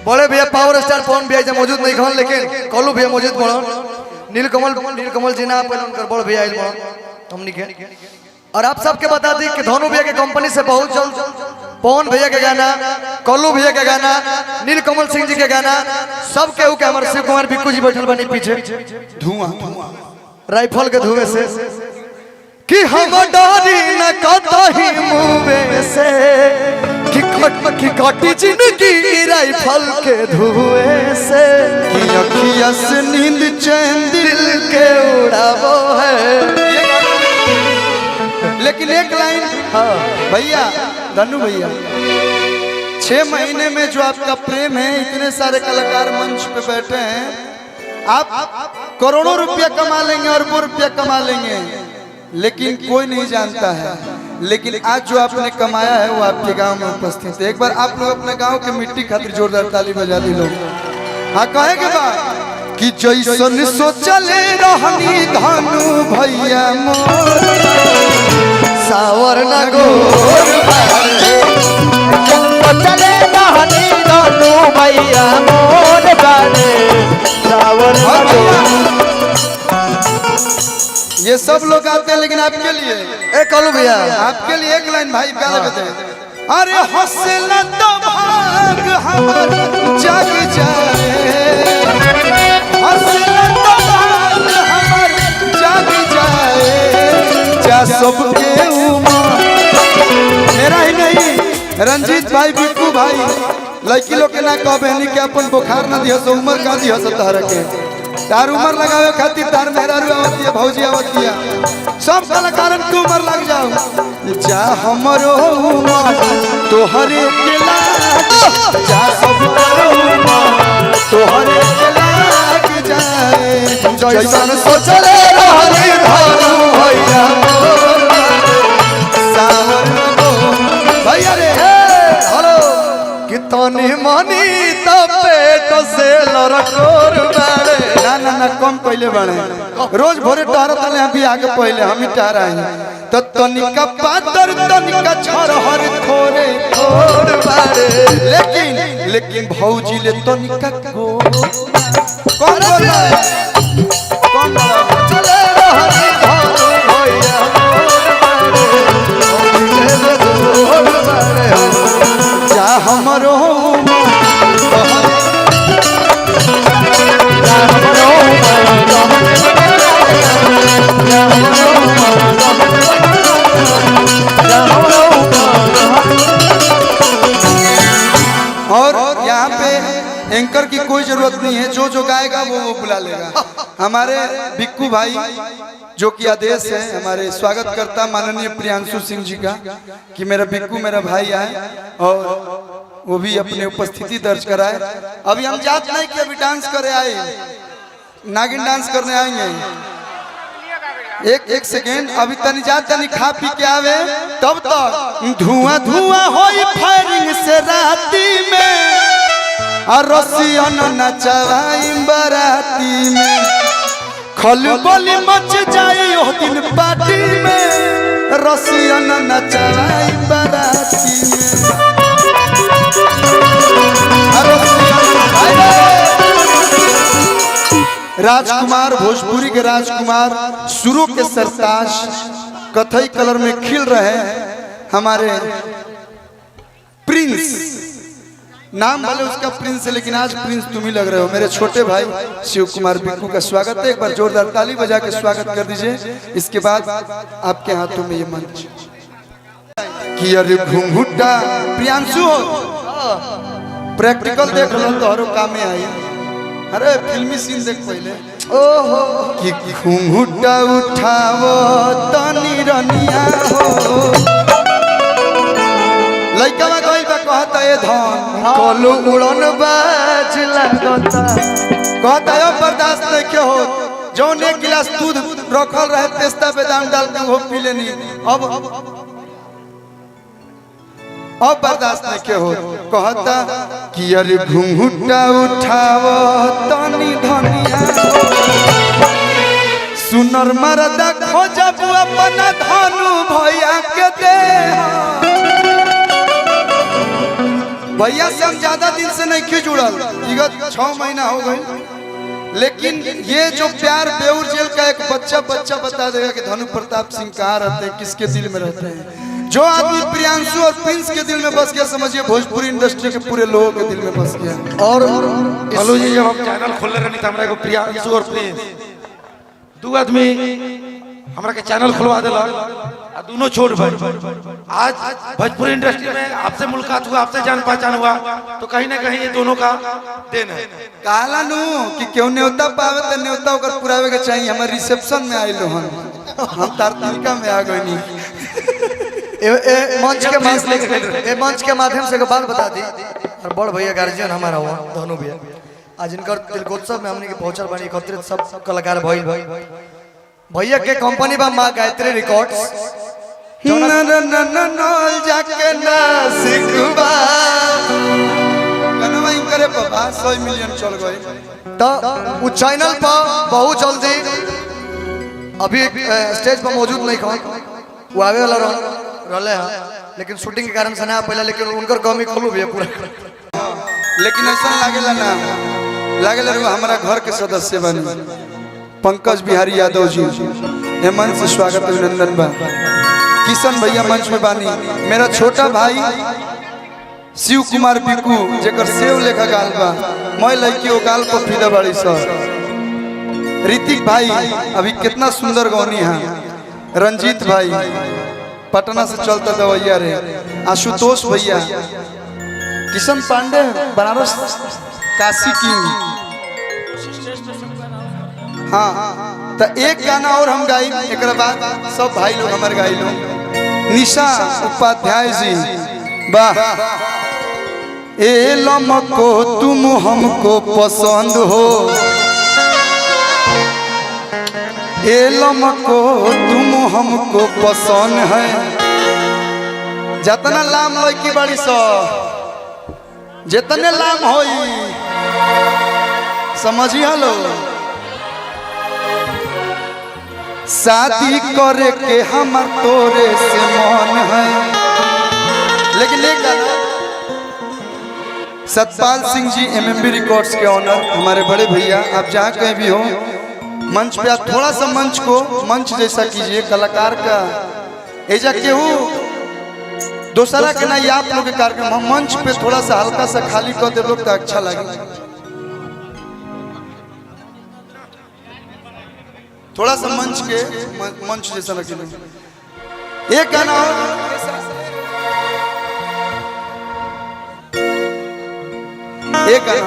बड़े भैया power star पवन भैया मौजूद नहीं खन, लेकिन कलू भैया मौजूद बड़न। नीलकमल जी ना पहले उनकर बड़ भैया आइल बड़न हमनी के। और आप सबके बता दी कि धनु भैया के कंपनी से बहुत जल्द पवन भैया के गाना, कल्लू भैया के गाना, नीलकमल सिंह जी के गाना, सब केहू के हमारे शिव कुमार बिक्कू जी बैठल बनी पीछे धुआं राइफल के धुएं से कि हम डरी न कतही मुँह से कि कटी जिंदगी राइफल के धुएं से कि अखिया से नींद चैन दिल के उड़ावो है। लेकिन एक लाइन भैया धनु भैया, 6 महीने में जो आपका प्रेम है, इतने सारे कलाकार मंच पे बैठे हैं, आप करोड़ों रुपया कमा लेंगे, अरबों रुपया कमा लेंगे, लेकिन कोई नहीं जानता है। लेकिन आज जो आपने कमाया है वो आपके गांव में उपस्थित है। एक बार आप लोग अपने गांव के मिट्टी खातिर जोरदार ताली बजा दी लोग। हाँ कहे के बाद कि जैसन सोचले रहनी धनु भैया मोर सावर न गोर चले रहनी धनु भैया मोर बारे सावर न गोर। ये सब लोग आते हैं, लेकिन आपके लिए ए कल्लू भैया आपके लिए एक लाइन भाई प्यारे बताए। अरे हौसला तो भाग हमार जग जाए, हौसला तो भाग हमार जग जाए, जा सबके उमर मेरा ही नहीं, रंजीत भाई बिक्कू भाई लड़की लोग के ना कह बहनी के अपन बुखार ना दिया सो उम्र का दिया सब तार के तार उम्र लगावे खातिर तार मेहरारू आवती है, भौजी आवती है, सब कलाकारन के उम्र लग जाओ। जा हमरो उम्र तोहरे के लाग, जा सबरो उम्र तोहरे के लाग जाए, जैसन सोचले रहनी धनु भैया सावर को भैया रे हेलो कि तनी मनी त पेट से लरकोर बाड़े ना कम पहले बने रोज भोरे टहरत ले हम भी आगे पहले हम ही टहरा हैं तो तनिका पातर तनिका छरहर थोरे थोर बाड़े लेकिन भौजी ले तनिका को कौन बोल रहा है कौन बोल रहा है चले रहनी धनु भैया मोर बाड़े जा हमरो और यहाँ पे एंकर की कोई जरूरत नहीं है, जो गाएगा वो बुला लेगा। हमारे बिक्कू भाई जो कि आदेश है हमारे स्वागत करता माननीय प्रियांशु सिंह जी का कि मेरा बिक्कू मेरा भाई आए और वो भी अपनी उपस्थिति दर्ज कराए। अभी हम जात नहीं कि अभी डांस करे आए, नागिन डांस करने आएंगे। एक सेकेंड अभी तनी जा तनी खा पी के आवे तब तक धुआं धुआं होई फायरिंग से राती में और रसियन नचवाई बराती में, खलबली मच जाई ओ दिन पार्टी में, रसियन नचवाई बराती में। राजकुमार भोजपुरी के राजकुमार सुरों के सरताज कथई कलर में खिल रहे हैं हमारे प्रिंस, नाम भले उसका प्रिंस है लेकिन आज प्रिंस तुम ही लग रहे हो। मेरे छोटे भाई शिव कुमार बिक्कू का स्वागत है, एक बार जोरदार ताली बजा के स्वागत कर दीजिए। इसके बाद आपके हाथों में ये मंच कि अरे घुंघुटा प्रियांशु प्रैक्टिकल देख लो तोहरो काम में आई। अरे फिल्मी सीन देख पहले ओहो कि घुंघुटा उठावो तनी रनिया हो, लइका बा गइल बा कहता ए धन कलू उड़न बाज लगता कहता है बर्दाश्त नहीं के हो, जौन एक गिलास दूध रखल रहे पेस्ता बादाम डाल के वो पी लेनी, अब बर्दाश्त नहीं के हो। कहता कि अरे घुंघुटा उठावो तनी धनिया, सुनर मरदा खोजब अपना धनु भैया के दे। भैया से हम ज्यादा दिन से नहीं क्यों जुड़ल, विगत 6 महीना हो गए, लेकिन ये जो प्यार बेउर जेल का एक बच्चा बता देगा कि धनु प्रताप सिंह कहाँ रहते हैं, किसके दिल में रहते हैं। जो आदमी प्रियांशु और प्रिंस के दिल में बस गया, समझिए भोजपुरी इंडस्ट्री के पूरे लोगों के दिल में बस गया। और कलू जी जब हम चैनल खोलने रहनी तो हमरा एगो प्रियांशु और प्रिंस दू आदमी हमरा के चैनल खुलवा दिला, दोनों छोड़ भाई। आज भोजपुरी इंडस्ट्री में आपसे मुलाकात हुआ, आपसे जान पहचान हुआ, तो कहीं ना कहीं ये दोनों का देन है। कहला नु कि क्यों न्योता पावे तो न्योता ओकर पुरावे के चाहिए। हमारे रिसेप्शन में आइलो हम तार तरीका में आ गई नहीं। मंच के माध्यम से एक बात बता दी, और बड़ भैया गार्जियन हमारा हुआ धनु भैया, आज इनकर तिलकोत्सव में हमने के पहुंचल बनी, एकत्रित सब कलाकार भइल भैया के कंपनी बा मां गायत्री रिकॉर्ड्स, जाके ना सिखबा कनवा करे बाबा 100 मिलियन चल गए। तो वो चैनल पर बहुत जल्दी अभी स्टेज पर मौजूद नहीं कौन वो आवे वाला रहले हैं, लेकिन शूटिंग के कारण से ना पहले, लेकिन उनकर कमी खोलू भी पूरा। लेकिन ऐसा लागेला रे हमारा घर के सदस्य बनी पंकज बिहारी यादव जी, हेमंत से स्वागत अभिनंदन बा। किशन भैया मंच में बानी, मेरा छोटा भाई शिव कुमार बिकू जेकर सेव लेखा गाल बा, मैं लड़की ओ गाल पर फिदा बाड़ी सर। ऋतिक भाई अभी कितना सुंदर गौनी है। रंजीत भाई पटना से चलता दवैया रे। आशुतोष भैया, किशन पांडे बनारस काशी की। हाँ तो एक गाना और हम गाई, एक बाद सब भाई लोग हमारे गाई लोग। निशा उपाध्याय जी, वाह। ए लमको तुम हमको पसंद हो, ए लमको तुम हमको पसंद है। जितना लाम लड़की बड़ी सो जितने लाम होई समझिए लो। शादी करे के हम तोरे से मन है। लेकिन एक गाना सतपाल सिंह जी एमएमबी रिकॉर्ड्स के ऑनर, हमारे बड़े भैया, आप जहाँ कहीं भी हो मंच पे आप थोड़ा सा मंच को मंच जैसा कीजिए। कलाकार का ऐसा केहू दूसरा के नहीं, आप लोग के कार्यक्रम हम मंच पे थोड़ा सा हल्का सा खाली कर दे लोग तो अच्छा लगे। थोड़ा सा मंच के मंच जैसा लगे। एक गाना एक गाना